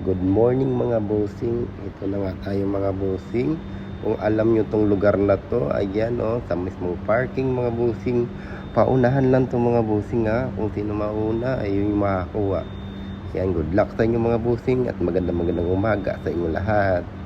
Good morning mga bossing. Ito na nga tayo mga bossing. Kung alam nyo tong lugar na to, ayan sa mismong parking mga bossing. Paunahan lang to mga bossing ha. Kung sino mauna ay yung makakuha. Yan, good luck sa inyo mga bossing at magandang umaga sa inyo lahat.